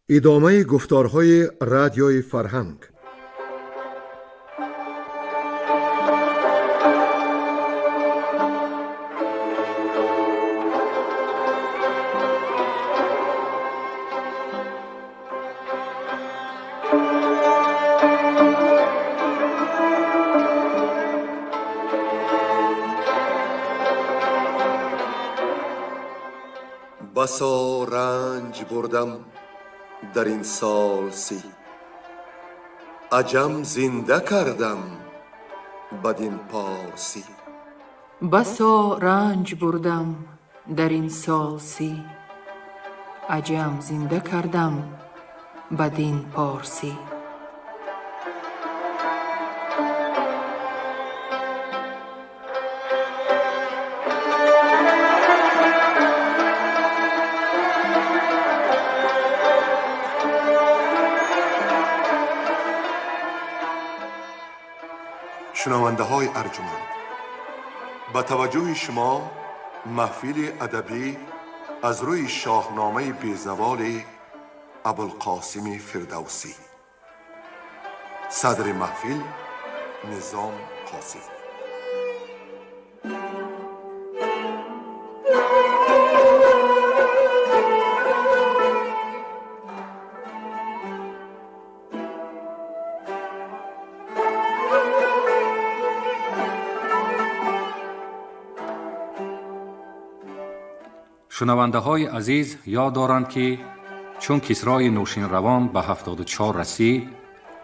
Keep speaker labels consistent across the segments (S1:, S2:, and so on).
S1: ادامه گفتارهای رادیوی فرهنگ.
S2: بسا رنج بردم در این سال سی، عجم زنده کردم بدین پارسی.
S3: بسا رنج بردم در این سال سی، عجم زنده کردم بدین پارسی.
S2: شنونده های ارجمند، با توجه شما محفل ادبی از روی شاهنامه بیزوال ابوالقاسم فردوسی. صدر محفل نظام قاسم.
S4: شنونده های عزیز یاد دارند که چون کسرای نوشین روان به 74 رسید،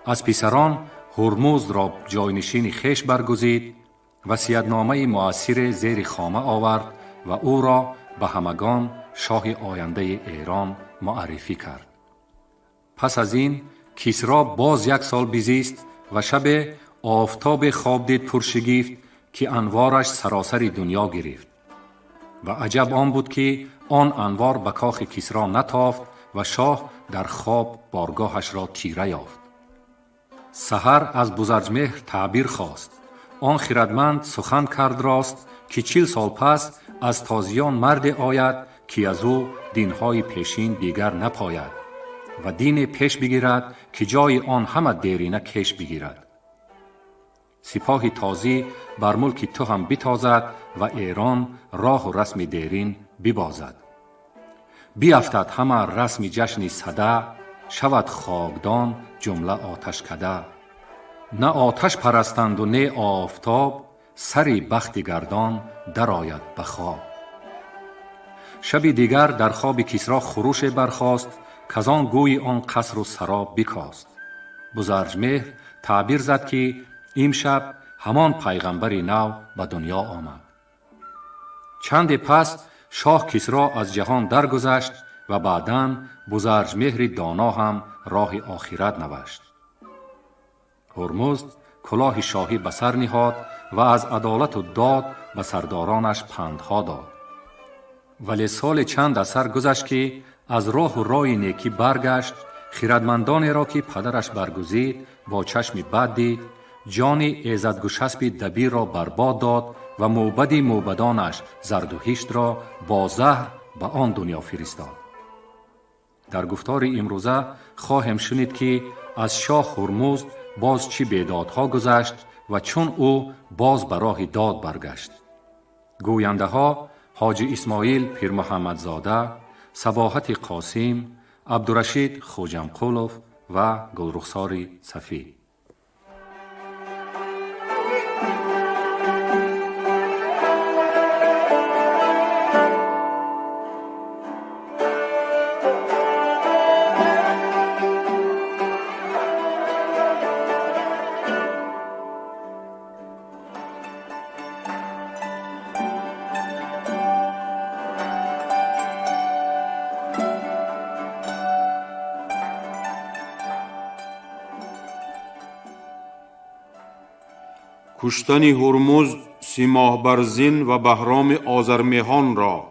S4: از پسران هرمزد را جاینشین خویش برگزید، وصیت‌نامه مؤثر زیر خامه آورد و او را به همگان شاه آینده ایران معرفی کرد. پس از این کسری باز 1 سال بزیست و شب آفتاب خواب دید پرشگفت که انوارش سراسر دنیا گرفت. و عجب آن بود که آن انوار به کاخ کسری نتافت و شاه در خواب بارگاهش را تیره یافت. سحر از بزرجمهر تعبیر خواست. آن خردمند سخن کرد راست که 40 سال پس از تازیان مرد آید که از او دینهای پیشین دیگر نپاید و دین پیش بگیرد که جای آن همه دیرینه کش بگیرد. سپاه تازی بر ملک تو هم بتازد و ایران راه و رسم دیرین ببازد. بیفتد همه رسم جشن صده، شود خاکدان جمله آتش کده. نه آتش پرستند و نه آفتاب، سری بخت گردان در آید به خواب. شب دیگر در خواب کسری خروش برخاست که آن گوی آن قصر و سرا بکاست. بزرجمهر تعبیر زد که امشب همان پیغمبر نو به دنیا آمد. چند پس شاه کسری از جهان درگذشت و بعداً بزرجمهر دانا هم راه آخرت نوشت. هرمزد کلاه شاهی به سر نهاد و از عدالت و داد به سردارانش پندها داد. ولی سال چند از سر گذشت که از راه و رای نیکی برگشت. خردمندانی را که پدرش برگزید با چشم بد دید، جان ایزدگشسب دبیر را برباد داد و موبد موبدانش زردوهشت را با زهر به آن دنیا فرستاد. در گفتار امروزه خواهم شنید که از شاه هرمزد باز چی بیدادها گذشت و چون او باز به راه داد برگشت. گوینده ها حاجی اسماعیل پیر محمدزاده، صباحت قاسم، عبدالرشید خوجمقولوف و گلرخسار صفی.
S5: کشتن هرمزد 3 ماه بر زین و بهرام آذرمیهان را.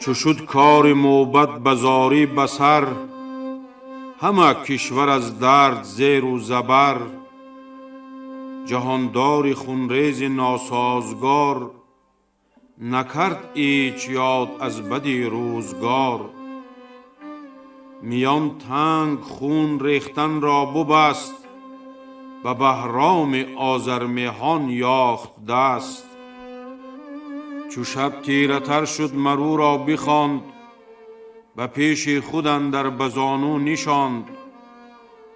S5: چو شد کار موبت بزاری بسر، همه کشور از درد زیر و زبر. جهاندار خونریز ناسازگار، نکرد ایچ یاد از بدی روزگار. میان تنگ خون ریختن را ببست، به بهرام آذرمیهان یاخت دست. چو شب تیره تر شد مرو را بخواند، به پیش خود اندر بزانو نشاند.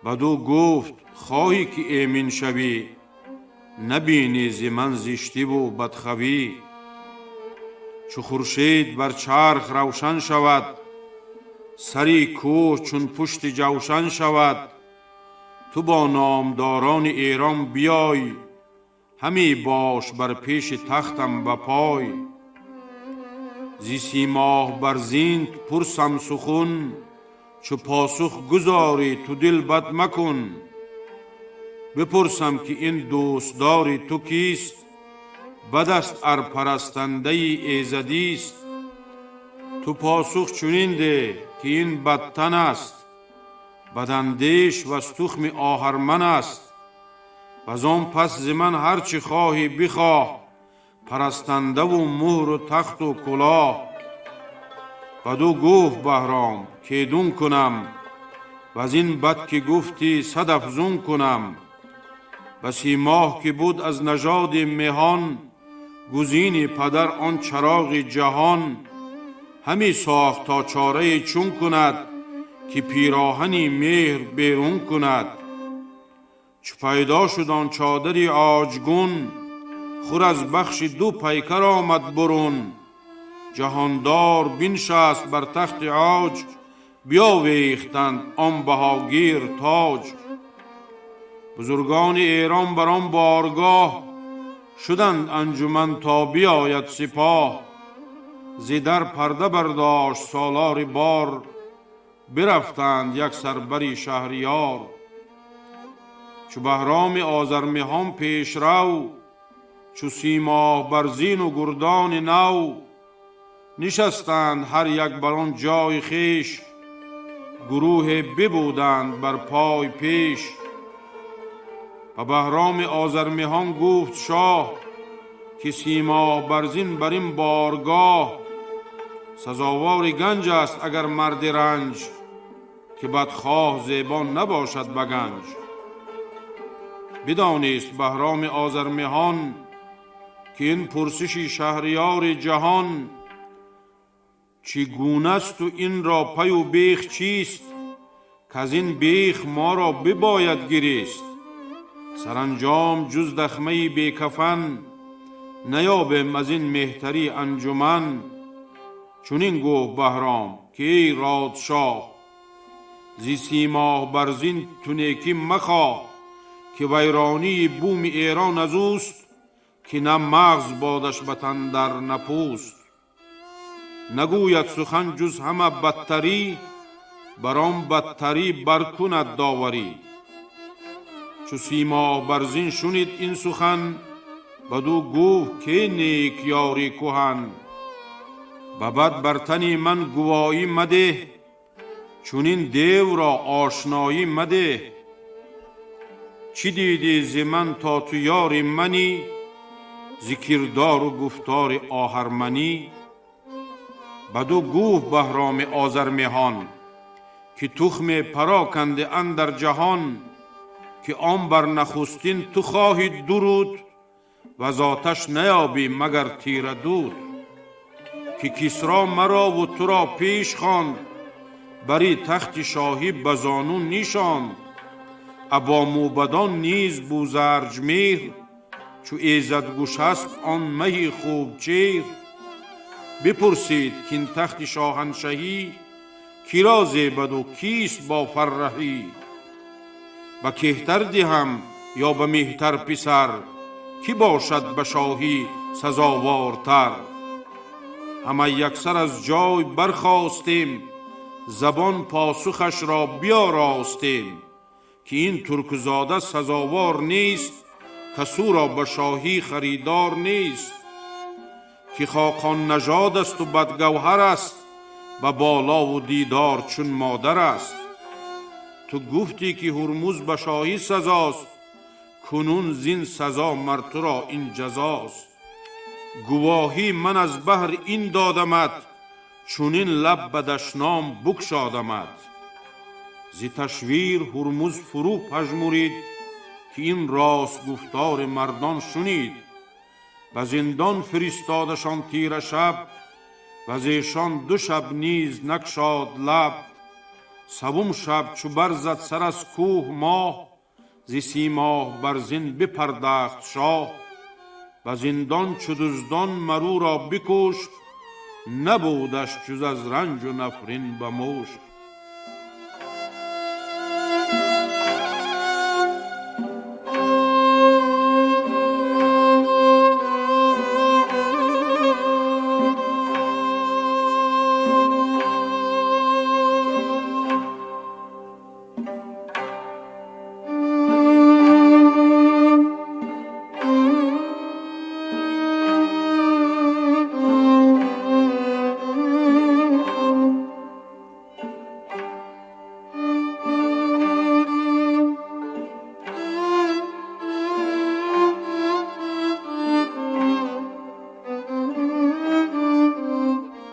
S5: بدو گفت خواهی که ایمن شوی، نبینی ز من زشتی و بدخوی. چو خورشید بر چرخ روشن شود، سری کوه چون پشت جوشن شود. تو با نامداران ایران بیای، همی باش بر پیش تختم بپای. زی 30 ماه بر زین پرسم سخن، چو پاسخ گذاری تو دل بد مکن. بپرسم که این دوستدار تو کیست، بد است ار پرستنده ایزدیست. تو پاسخ چنین ده که این بدتن است، بداندیش و از تخم آهرمن است. وزان پس ز من هرچی خواهی بخواه، پرستنده و مهر و تخت و کلاه. بدو گفت بهرام کیدون کنم، و از این بد که گفتی 100 افزون کنم. بسی ماه که بود از نژاد مهان، گزین پدر آن چراغ جهان. همی ساخت تا چاره چون کند، که پیراهنی مهر بیرون کند. چو پیدا شد آن چادری عاجگون، خور از بخش 2 پیکر آمد برون. جهاندار بنشست بر تخت عاج، بیاویختند آن بهاگیر تاج. بزرگان ایران بر آن بارگاه، شدند انجمن تا بیاید سپاه. ز در پرده برداشت سالار بار، برفتند یک سر بری شهریار. چو بهرام آذرمیهان پیش رو، چو 30 ماه بر زین و گردان نو. نشستند هر یک بر آن جای خویش، گروه ببودند بر پای پیش. و بهرام آذرمیهان گفت شاه، که 30 ماه بر زین بر این بارگاه. سزاوار گنج است اگر مرد رنج، که بدخواه زیبان نباشد بگنج. بدانست بهرام آذرمیهان، که این پرسش شهریار جهان. چگونه است و این را پی و بیخ چیست، که از این بیخ ما را بباید گریست. سرانجام جز دخمه بی کفن، نیابیم از این مهتری انجمن. چنین گفت بهرام که ای رادشاه، زی 30 ماه بر زین تو نیکی مخواه. که ویرانی بوم ایران از اوست، که نه مغز بادش به تن در نپوست. نگوید سخن جز همه بدتری، بر آن بدتری برکند داوری. چو 30 ماه بر زین شنید این سخن، بدو گفت که نیک یاری کهن. به بد بر تن من گواهی مده، چونین دیو را آشنایی مده. چی دیدی ز من تا تو یار منی، ز کردار و گفتار آهرمنی. بدو گفت بهرام آذرمیهان، که تخم پراکنده اندر جهان. که آن بر نخستین تو خواهی درود، و از آتش نیابی مگر تیره دود. که کسری مرا و تو را پیش خواند، بری تخت شاهی بزانو نشاند. ابا موبدان نیز بوزرجمهر، چو ایزدگوش است آن مهی خوب چهر. بپرسید که این تخت شاهنشهی، کی را زیبد و کیست با فرهی. به کهتر دهم یا به مهتر پسر، کی باشد به شاهی سزاوارتر. همه یکسر از جای برخاستیم، زبان پاسخش را بیاراستیم. که این ترکزاده سزاوار نیست، کسو را به شاهی خریدار نیست. که خاقان نژاد است و بدگوهر است، به بالا و دیدار چون مادر است. تو گفتی که هرمز به شاهی سزاست، کنون زین سزا مر تو را این جزاست. گواهی من از بهر این دادمت، چون این لب به دشنام بگشادمت. زی تشویر هرمز فرو پژمرید، که این راست گفتار مردان شنید. به زندان فرستادشان تیره شب، و زیشان 2 شب نیز نگشاد لب. سوم شب چو برزد سر از کوه ماه، ز سیماه بر زین بپردخت شاه. و زندان چو دزدان مرو را بکشت، نبودش جز از رنج و نفرین به مشت.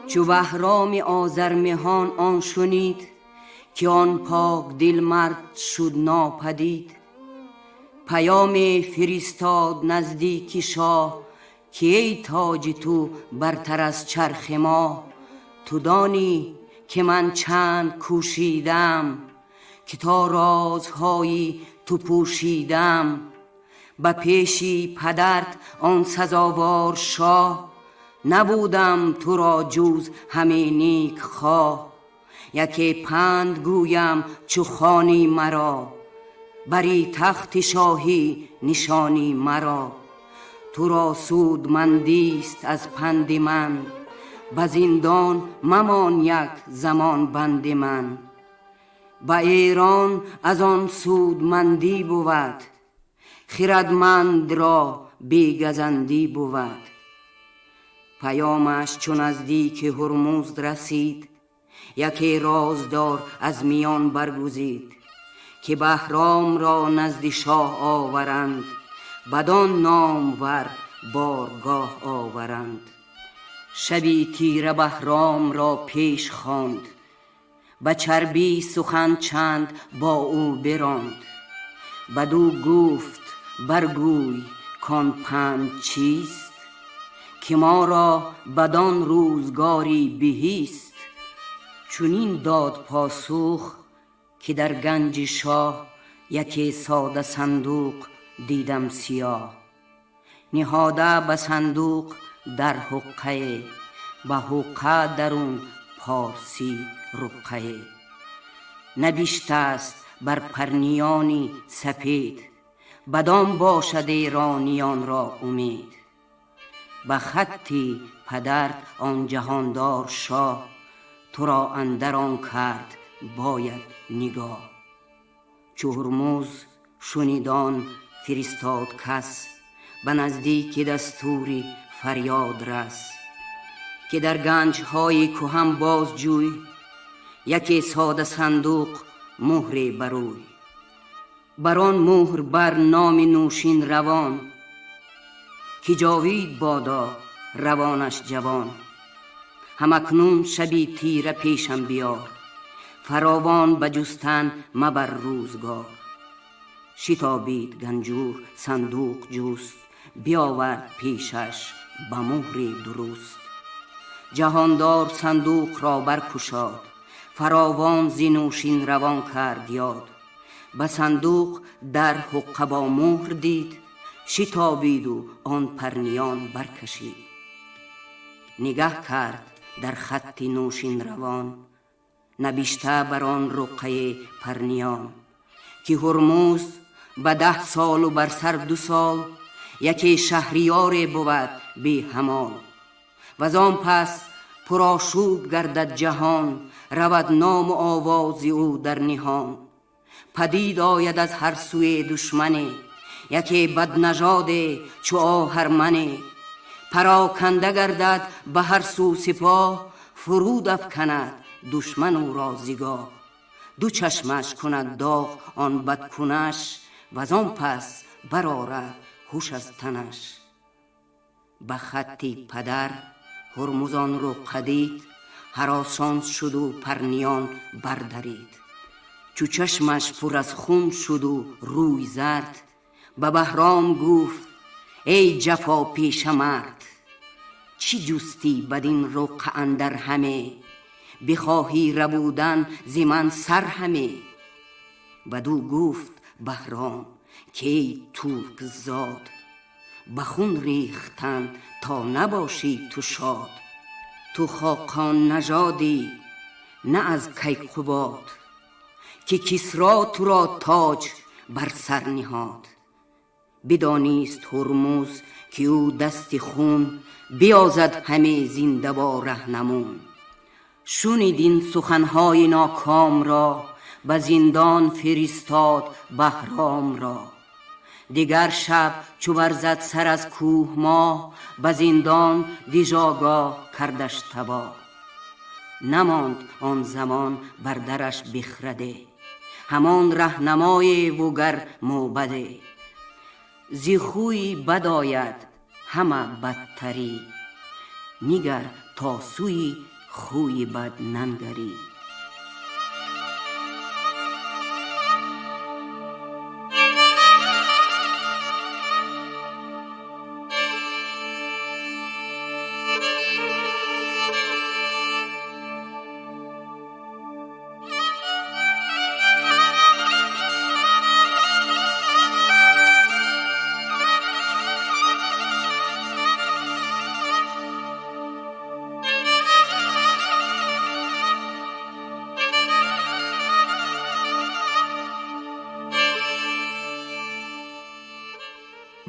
S6: چو بهرام آذرمهان آن شنید، که آن پاک دل مرد شد ناپدید. پیام فرستاد نزدیک شاه، که ای تاج تو برتر از چرخ ما. تو دانی که من چند کوشیدم، که تا رازهایی تو پوشیدم. به پیشی پدرت آن سزاوار شاه، نبودم تو را جز همه نیک خواه. یکی پند گویم چو خوانی مرا، بری تخت شاهی نشانی مرا. تو را سودمندیست از پند من، به زندان ممان یک زمان بند من. به ایران از آن سودمندی بود، خردمند را بیگزندی بود. پیامش چون نزدیک هرمز رسید، یکی رازدار از میان برگزید. که بهرام را نزد شاه آورند، بدان نامور بارگاه آورند. شبی تیره بهرام را پیش خواند، به چربی سخن چند با او براند. بدو گفت برگوی کان پند چیست، که ما را بدان روزگاری بهیست. چونین داد پاسخ که در گنج شاه، یکی ساده صندوق دیدم سیاه. نهاده به صندوق در حقه، به حقه درون پارسی رقه. نبشته است بر پرنیانی سپید، بدان باشد ایرانیان را امید. به خطی پدر آن جهاندار شاه، تو را اندر آن کرد باید نگاه. چو هرمز شنیدان فرستاد کس، به نزدیک دستوری فریاد رس. که در گنج های کهن باز جوی، یکی ساده صندوق مهر بروی. بر آن مهر بر نام نوشین روان، که جاوید بادا روانش جوان. همکنون شبی تیره پیشم بیار، فراوان به جستن مبر روزگار. شتابید گنجور صندوق جست، بیاورد پیشش به مهر درست. جهاندار صندوق را برگشاد، فراوان ز نوشین روان کرد یاد. به صندوق در حقه با مهر دید، شتابید و آن پرنیان برکشید. نگه کرد در خط نوشین روان، نبشته بر آن رقه پرنیان. که هرمز به 10 سال و بر سر 2 سال، یکی شهریار بود بی همال. و آن پس پرآشوب گردد جهان، رود نام و آواز او در نهان. پدید آید از هر سوی دشمنی، یکی بدنژاد چو آهرمنی. پراکنده گردد به هر سو سپاه، فرود افکند دشمن او را زگاه. دو چشمش کند داغ آن بدکنش، وزان پس برآرد هوش از تنش. به خطی پدر هرمزان رو قدید، هراسان شد و پرنیان بردرید. چو چشمش پر از خون شد و روی زرد، به بهرام گفت ای جفا پیش مرد. چی جستی بدین رقع اندر همه، بخواهی ربودن ز من سر همه. بدو گفت بهرام که ای ترک زاد، به خون ریختن تا نباشی تو شاد. تو خاقان نژادی نه از کیقباد، که کسری تو را تاج بر سر نهاد. بدانست هرمز که او دست خون، بیازد همه زنده با رهنمون. شنید این سخنهای ناکام را، به زندان فرستاد بهرام را. دیگر شب چو برزد سر از کوه ماه، به زندان دیژآگاه کردش تباه. نماند آن زمان بر درش بخرده، همان رهنمای وگر موبده. زی خوی بد آید همه بدتری، نگر تا سوی خوی بد ننگری.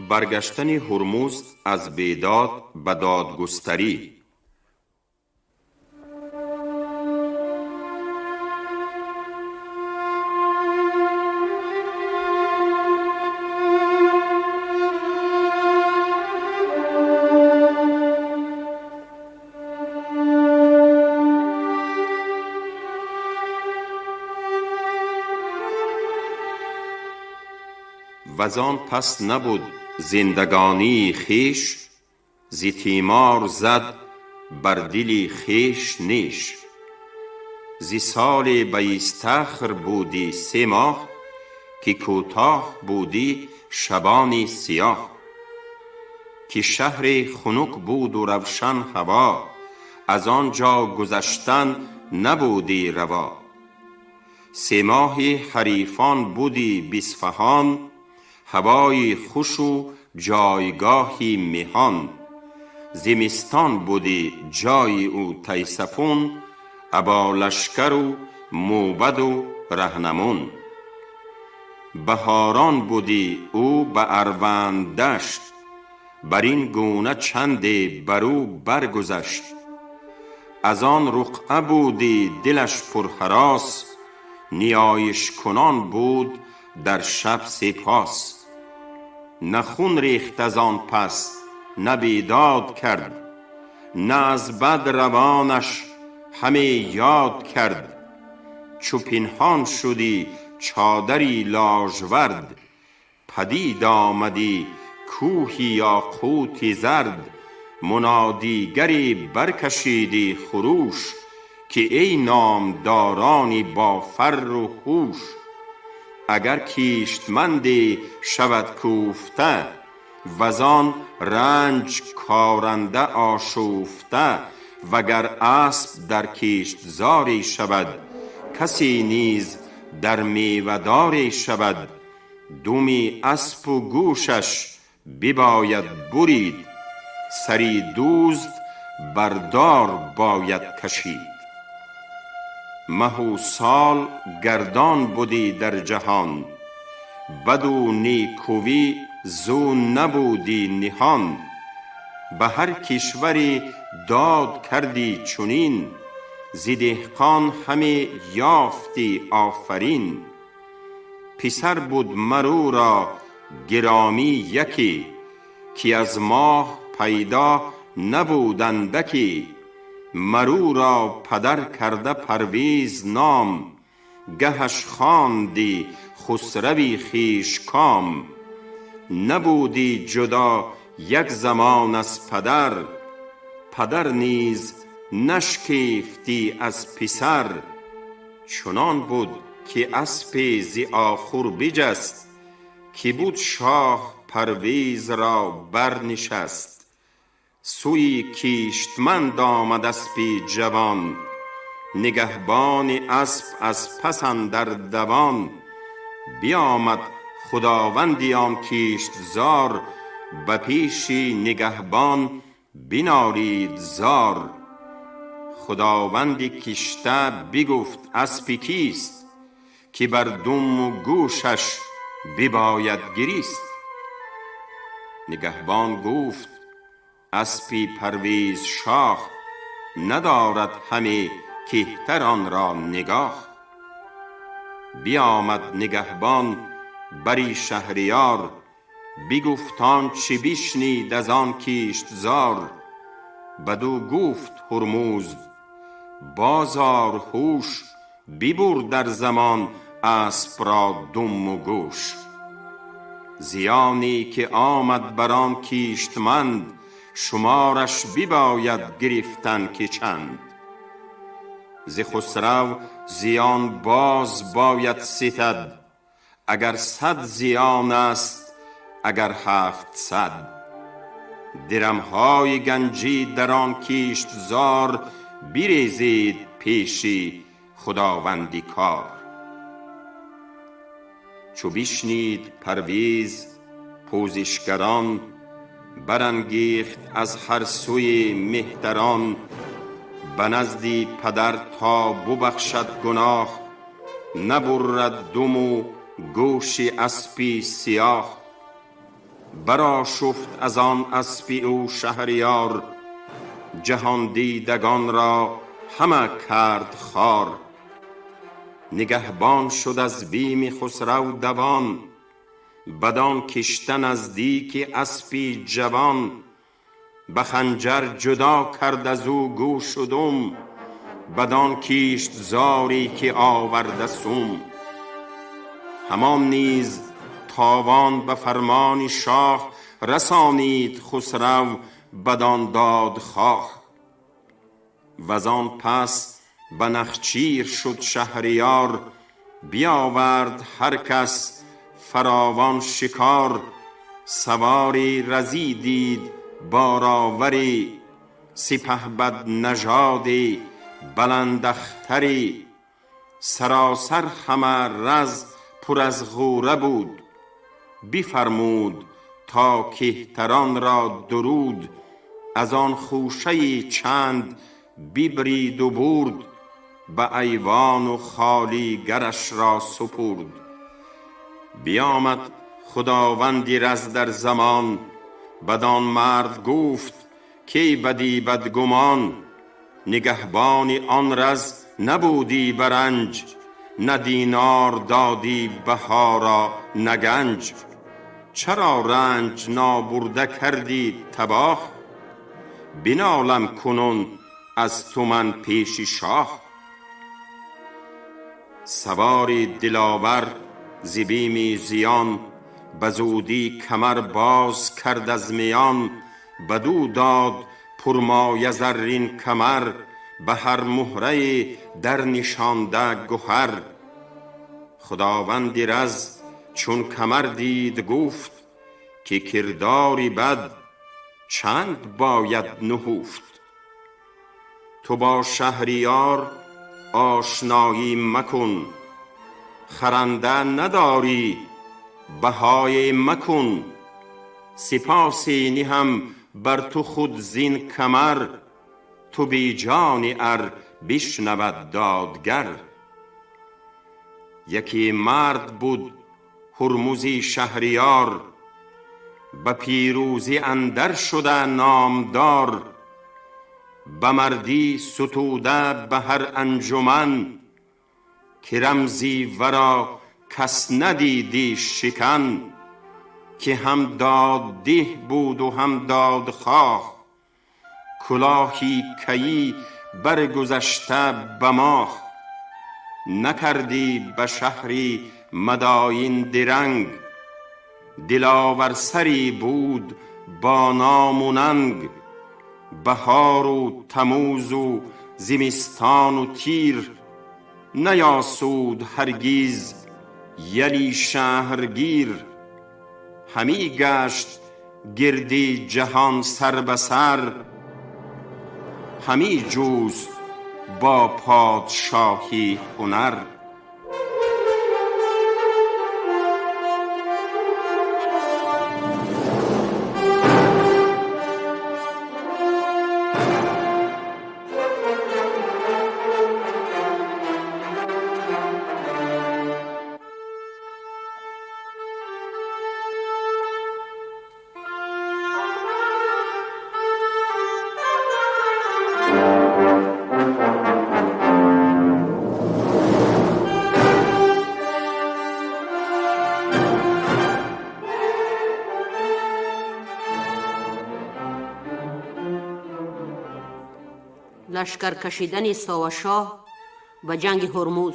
S7: برگشتن هرمز از بیداد به دادگستری. وزان پس نبود زندگانی خیش، ز تیمار زد بر دل خیش نیش. ز سال بیستخر بودی 3 ماه، که کوتاه بودی شبانی سیاه. که شهر خنک بود و روشن هوا، از آنجا گذشتن نبودی روا. 3 ماه حریفان بودی بسفهان، هوای خوش و جایگاهی مهان. زمستان بودی جای او تیسفون، ابا لشکر و موبد و رهنمون. بهاران بودی او به اروند دشت، بر این گونه چند برو برگذشت. از آن رقعه بودی دلش پر هراس، نیایش کنان بود در شب سپاس. نه خون ریخت از آن پس نه بیداد کرد، نه از بد روانش همه یاد کرد. چو پنهان شدی چادری لاژورد، پدید آمدی کوهی یاقوت زرد. منادیگری برکشیدی خروش، که ای نامدارانی با فر و هوش. اگر کیشتمندی شود کوفته، وزان رنج کارنده آشوفته. وگر اسب در کیشتزاری شود، کسی نیز در میوه‌داری شود. دمی اسب و گوشش بباید برید، سری دزد بردار باید کشید. مه و سال گردان بودی در جهان، بد و نیکویی زو نبودی نهان. به هر کشوری داد کردی چنین، ز دهقان همه یافتی آفرین. پسر بود مرو را گرامی یکی، که از ماه پیدا نبودندکی، مرو را پدر کرده پرویز نام. گهش خواندی خسروی خویش کام. نبودی جدا یک زمان از پدر، پدر نیز نشکیفتی از پسر. چنان بود که اسپ ز آخور بجست، که بود شاه پرویز را برنشست. سوی کیشتمند آمد اسپی جوان، نگهبان اسپ از پس اندر دوان. بیامد خداوندی آن کیشت زار، به پیش نگهبان بنالید زار. خداوندی کشته بگفت اسپی کیست، که بر دم و گوشش بباید گریست. نگهبان گفت اسپی پرویز شاه، ندارد همه کهتر آن را نگاه. بیامد نگهبان بری شهریار، بگفت آنچه بشنید از آن کیشت زار. بدو گفت هرمزد بازار هوش، ببر در زمان اسپ را دم و گوش. زیانی که آمد بر آن کیشتمند، شمارش بباید گرفتن که چند. ز خسرو زیان باز باید ستد، اگر 100 زیان است اگر 700. درمهای گنجی در آن کیشت زار، بریزید پیشی خداوندی کار. چو بشنید پرویز پوزشگران، برانگیخت از هر سوی مهتران. به نزد پدر تا ببخشد گناه، نبرد دم و گوش اسپی سیاه. برآشفت از آن اسپ او شهریار، جهان دیدگان را همه کرد خوار. نگهبان شد از بیم خسرو دوان، بدان کشته نزدیک اسپی جوان. به خنجر جدا کرد از او گوش و دم، بدان کیشت زاری که آورده سم. همان نیز تاوان به فرمان شاه، رسانید خسرو بدان دادخواه. وزان پس به نخچیر شد شهریار، بیاورد هر کس فراوان شکار. سواری رزی دید بارآوری، سپهبد نژادی بلند اختری. سراسر همه رز پر از غوره بود، بفرمود تا کهتران را درود. از آن خوشه چند ببرید و برد، به ایوان و خالیگرش را سپرد. بیامد خداوندی رز در زمان، بدان مرد گفت کی بدی بدگمان. نگهبان آن رز نبودی برنج، نه دینار دادی بهارا نه گنج. چرا رنج نابرده کردی تباه، بنالم کنون از تو من پیش شاه. سواری دلاور ز بیم زیان، بزودی کمر باز کرد از میان. بدو داد پرمایه زرین کمر، به هر مهره در نشانده گهر. خداوند رز چون کمر دید گفت، که کرداری بد چند باید نهفت. تو با شهریار آشنایی مکن، خرنده نداری بهای مکن. سپاسی نهم بر تو خود زین کمر، تو بی جان ار بشنود دادگر. یکی مرد بود هرمزی شهریار، به پیروزی اندر شده نامدار. به مردی ستوده به هر انجمن، که رمزی ورا کس ندیدی شکن. که هم داد ده بود و هم داد خواه، کلاهی کیی برگذشته به ماه. نکردی به شهری مداین درنگ، دلاور سری بود با نام و ننگ. بهار و تموز و زمستان و تیر، نیاسود هرگیز یلی شهرگیر. همی گشت گردی جهان سر به سر، همی جوست با پادشاهی هنر.
S8: لشکر کشیدن ساوشاه به جنگ هرمز.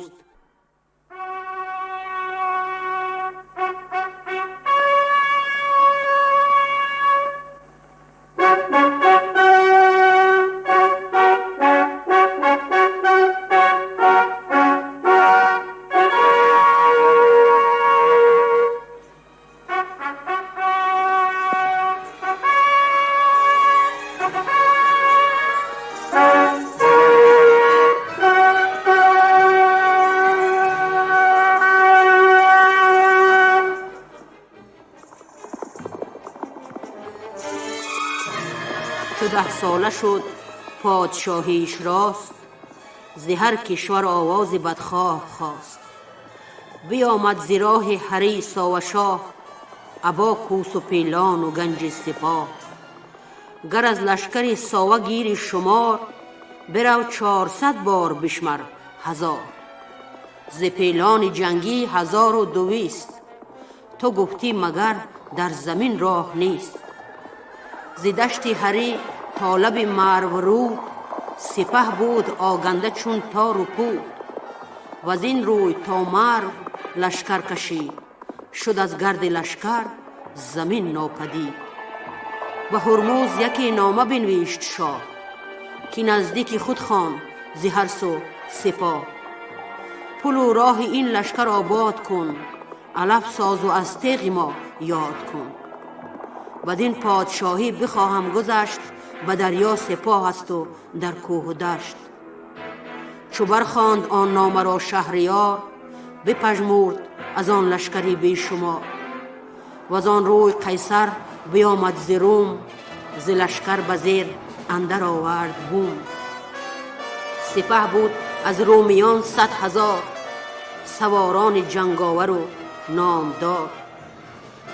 S8: چو 10 ساله شد پادشاهیش راست، ز هر کشور آواز بدخواه خواست. بیامد ز راه هری ساوشاه، ابا کوس و پیلان و گنج سپاه. گر از لشکر ساوه گیری شمار، برو 400 بار بشمر هزار. ز پیلان جنگی 1200، تو گفتی مگر در زمین راه نیست. ز دشت هری طالب مرو رود، سپه بود آگنده چون تار و پود. و این روی تا مرو لشکر کشید، شد از گرد لشکر زمین ناپدید. به هرمز یکی نامه بنوشت شاه، که نزدیک خود خواند ز هر سو سپاه. پل و راه این لشکر آباد کن، علف ساز و از تیغ ما یاد کن. بدین پادشاهی بخواهم گذشت، به دریا سپاه است و در کوه و دشت. چو برخواند آن نامه را شهریار، بپژمرد از آن لشکری بی شمار. و از آن روی قیصر بیامد ز روم، ز لشکر به زیر اندر آورد بوم. سپه بود از رومیان 100,000، سواران جنگاور و نامدار.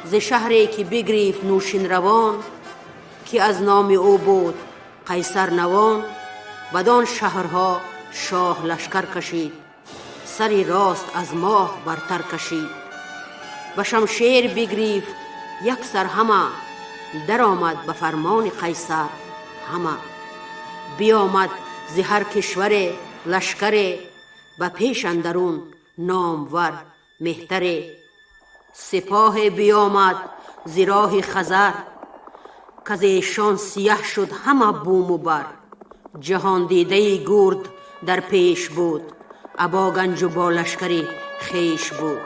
S8: ز شهری که بگریفت نوشین روان، که از نام او بود قیصر نوان. بدان شهرها شاه لشکر کشید، سری راست از ماه برتر کشید. به شمشیر بگریفت یک سر همه، در آمد به فرمان قیصر همه. بیامد ز هر کشور لشکر، به پیش اندرون نامور مهتر. سپاه بیامد ز راه خزر، کز ایشان سیه شد همه بوم و بر. جهان دیده گرد در پیش بود، ابا گنج و با لشکری خیش بود.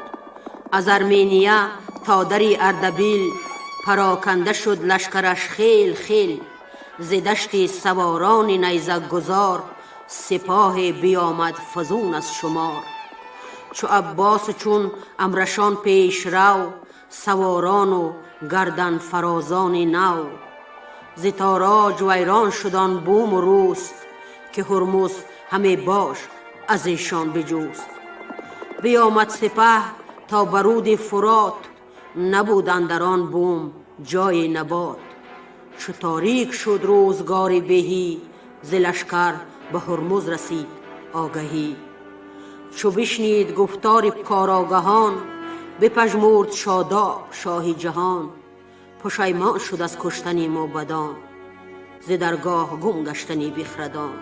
S8: از ارمینیه تا دری اردبیل، پراکنده شد لشکرش خیل خیل. ز دشت سواران نیزه گذار، سپاه بیامد فزون از شمار. چو عباس و چون امرشان پیش رو، سواران و گردن فرازان نو. ز تاراج ویران شدان بوم و روست، که هرمز همه باش از ایشان بجوست. بیامد سپه تا برود فرات، نبود اندر آن بوم جای نبات. چو تاریک شد روزگار بهی، ز لشکر به هرمز رسید آگهی. چو بشنید گفتار کارآگهان، بپژمرد شاداب شاه جهان. پشیمان شد از کشتن موبدان، ز درگاه گم گشتنی بخردان.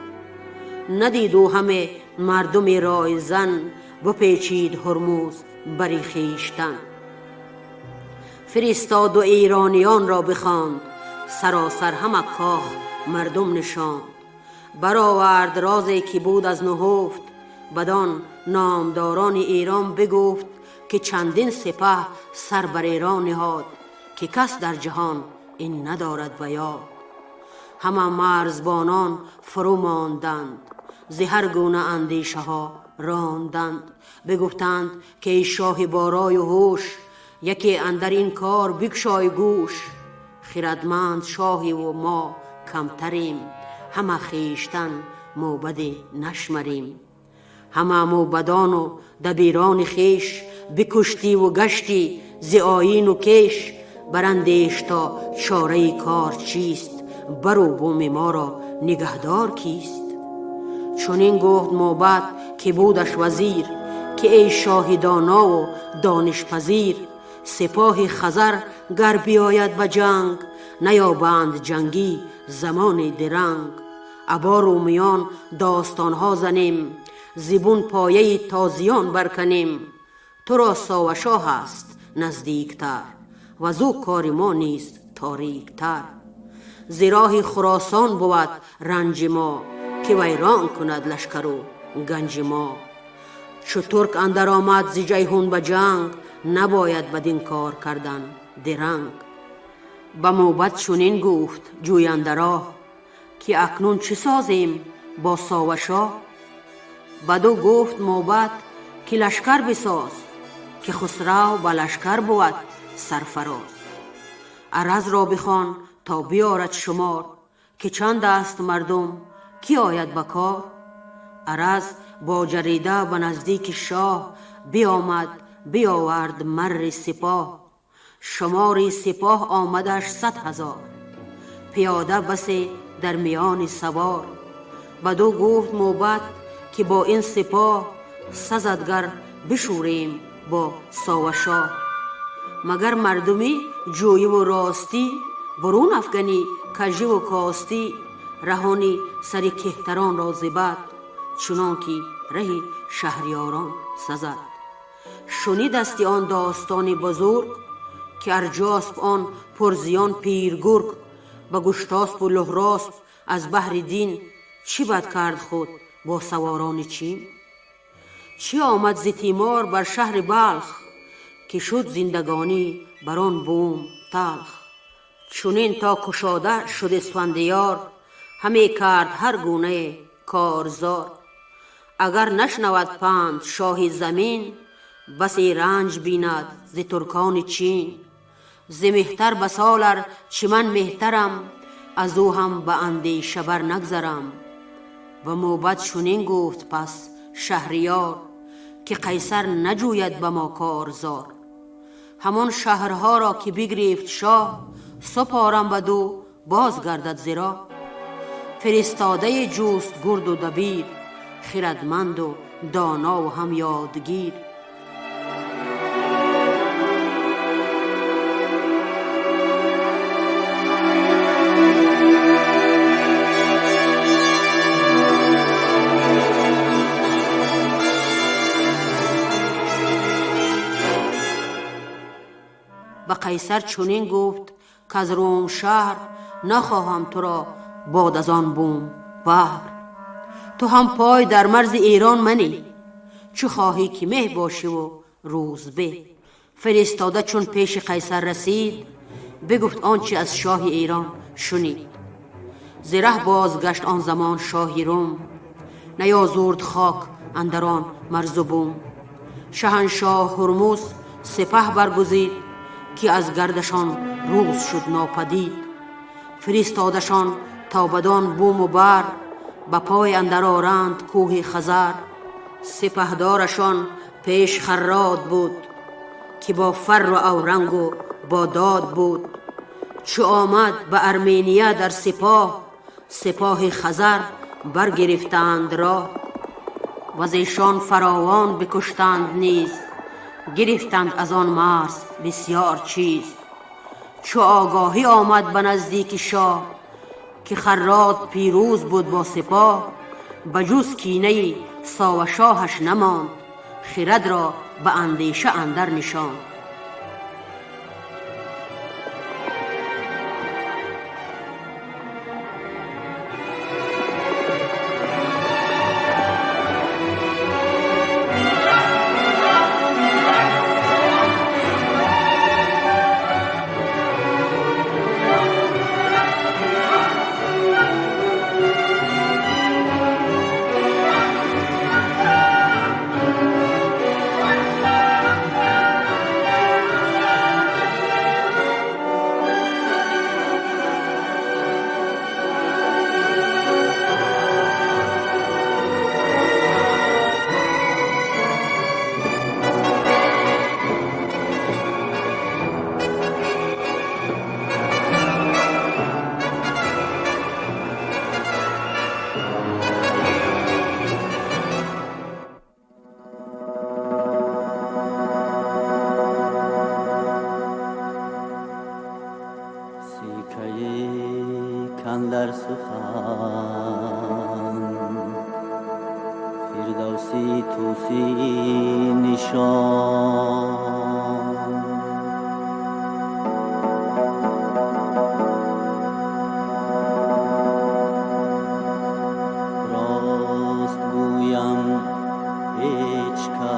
S8: ندید او همه مردم رای زن، بپیچید هرمز بری خویشتن. فرستاد و ایرانیان را بخواند، سراسر همه کاخ مردم نشاند. برآورد رازی که بود از نهفت، بدان نامداران ایران بگفت که چندین سپه سر بر ایران نهاد، که کس در جهان این ندارد به یاد. همه مرزبانان فرو ماندند، ز هر گونه اندیشه ها راندند. بگفتند که ای شاه با رای و هوش، یکی اندر این کار بگشای گوش. خردمند شاهی و ما کمتریم، همه خویشتن موبد نشمریم. همه موبدان و دبیران خویش، بکشتی و گشتی ز آیین و کش. براندیش تا چاره کار چیست، برو بوم ما را نگهدار کیست. چنین گفت موبد که بودش وزیر، که ای شاه دانا و دانش پذیر. سپاه خزر گر بیاید به جنگ، نیابند جنگی زمان درنگ. ابا رومیان داستانها زنیم، زبون پایه تازیان برکنیم. تو را ساوشاه هست نزدیکتر، و زو کار ما نیست تاریکتر. ز راه خراسان بود رنج ما، که ویران کند لشکر و گنج ما. چو ترک اندر آمد ز جیحون به جنگ، نباید بدین کار کردن درنگ. به موبد چنین گفت جوینده راه، که اکنون چه سازیم با ساوشاه. بدو گفت موبد که لشکر بساز، که خسرو به لشکر بود سرفراز. عرض را بخوان تا بیارد شمار، که چند است مردم کی آید به کار. عرض با جریده به نزدیک شاه، بیامد بیاورد مر سپاه. شمار سپاه آمدش 100,000، پیاده بسی در میان سوار. بدو گفت موبد که با این سپاه، سزدگر بشوریم با ساوشاه. مگر مردمی جوی و راستی، برون افگنی کژی و کاستی. رهانی سر کهتران را زبد، چنان که ره شهریاران سزد. شنیدستی آن داستان بزرگ، که ارجاسپ آن پرزیان پیرگرگ. به گشتاسپ و لهراسپ از بهر دین، چی بد کرد خود با سواران چین. چی آمد ز تیمار بر شهر بلخ، که شد زندگانی بر آن بوم تلخ. چنین تا کشاده شد اسفندیار، همه کرد هر گونه کارزار. اگر نشنود پند شاه زمین، بسی رنج بیند ز ترکان چین. ز مهتر به سالر چه من مهترم، از او هم به اندیشه بر نگذرم. و موبد چنین گفت پس شهریار، که قیصر نجوید به ما کارزار. همان شهرها را که بگرفت شاه، سپارم بدو باز گردد ز راه. فرستاده جوست گرد و دبیر، خردمند و دانا و هم یادگیر. به قیصر چنین گفت که از روم شهر، نخواهم تو را باد از آن بوم بهر. تو هم پای در مرز ایران منی، چو خواهی که مه باشی و روزبه. فرستاده چون پیش قیصر رسید، بگفت آنچه از شاه ایران شنید. ز ره بازگشت آن زمان شاه روم، نیازرد خاک اندر آن مرز و بوم. شهنشاه هرمز سپه برگزید، که از گردشان روز شد ناپدید. فرستادشان تا بدان بوم و بر، به پای اندر آرند کوه خزر. سپهدارشان پیش خراد بود، که با فر و اورنگ و با داد بود. چو آمد به ارمینیه در سپاه، سپاه خزر برگرفتند راه. و زیشان فراوان بکشتند نیز، گرفتند از آن مرز بسیار چیز. چو آگاهی آمد به نزدیک شاه، که خراد پیروز بود با سپاه، بجز کینه ساوشاهش نماند، خرد را به اندیشه اندر نشاند.
S9: کندر سخن فردوسی توسی نشان، راست گویم هیچ کس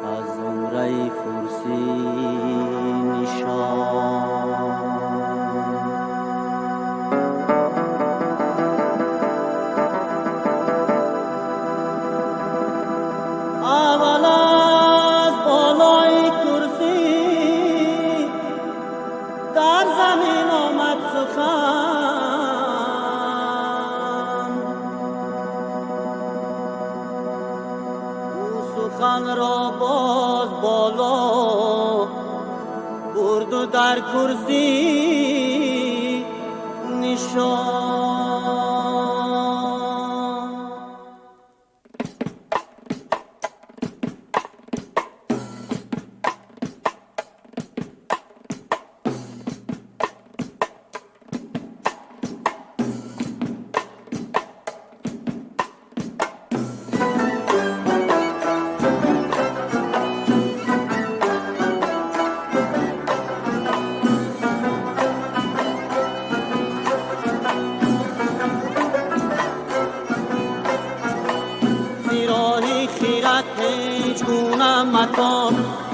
S9: از زمره فرسی نشان. سخن را باز بالا برد و در کرسی نشان.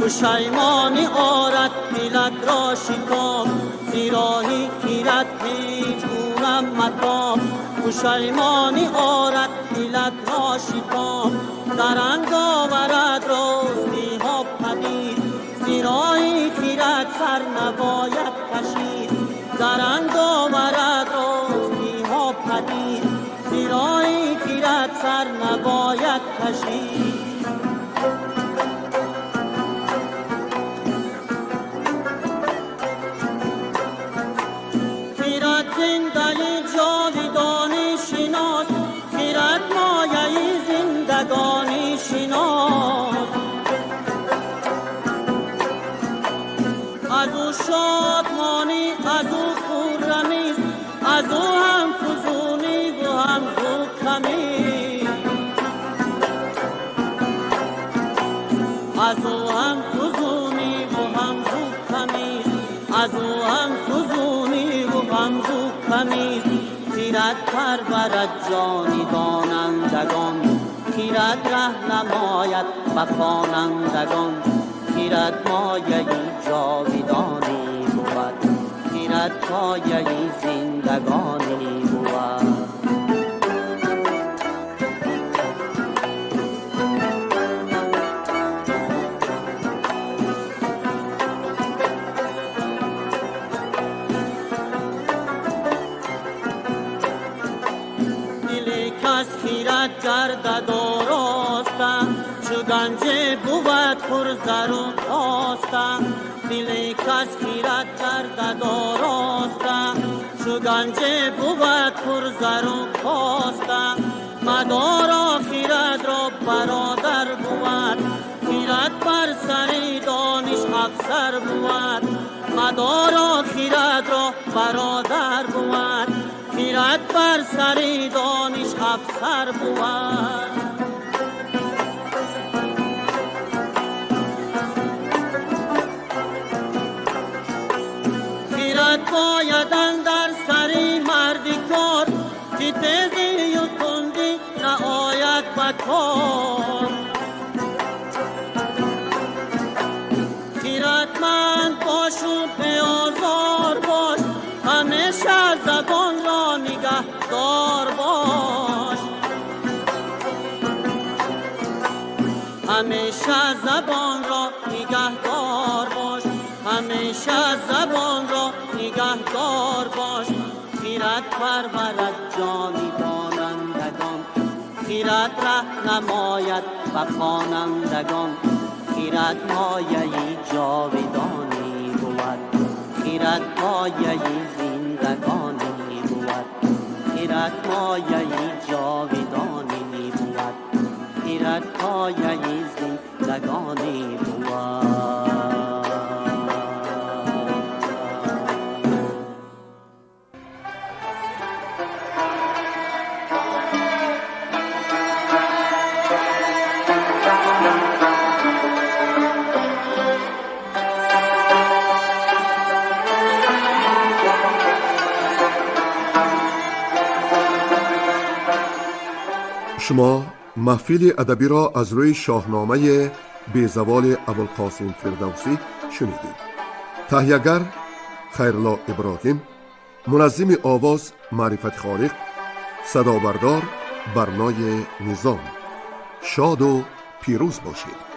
S9: پشیمانی آرد ملت را شکام، زیراهی خیرت هیچ گونه مکام. پشیمانی آرد ملت را شکام، درنگ آورد راستی ها پدید. زیراهی خیرت سر نباید کشید، درنگ آورد راستی ها پدید. زیراهی خیرت سر نباید کشید. از او شادمانی، از او خرمی، از او هم فزونی و هم زوکمی، از او هم فزونی و هم زوکمی، از او هم فزونی و هم زوکمی. خیرت پرورد جانی دانندگان، خیرت ره نماید به خوانندگان. خیرت مایه جاویدانی بود، خیرت پایه زندگانی بود. دل کس خیرت گردد آراسته، چو گنج بود پر زر و کاسته. دل کس خیرت گردد آراسته، چو گنج بود پر زر و کاسته. مدارا خیرت را برادر بود، خیرت بر سر دانش افسر بود. مدار خیرت را برادر بود، خیرت بر سر دانش افسر بود. خیرت باید اندر سر مردی کار، که تیزی و تندی نآید بکار. خیرتمند باش و بیازار باش، همیشه زبان را نگهدار باش. همیشه زبان را نگهدار باش، همیشه زبان را نگهدار باش. خیرت پرورد جانی دانندگان، خیرت ره نماید به خوانندگان. خیرت مایه جاودانی بود، خیرت مایه زندگانی بود. خیرت مایه جاودانی بود، خیرت مایه زندگانی بود.
S1: شما محفل ادبی را از روی شاهنامه بیزوال ابوالقاسم فردوسی شنیدید. تهیه‌گر خیرالله ابراهیم، منظم آواز معرفت خالق، صدا بردار برنای نظام. شاد و پیروز باشید.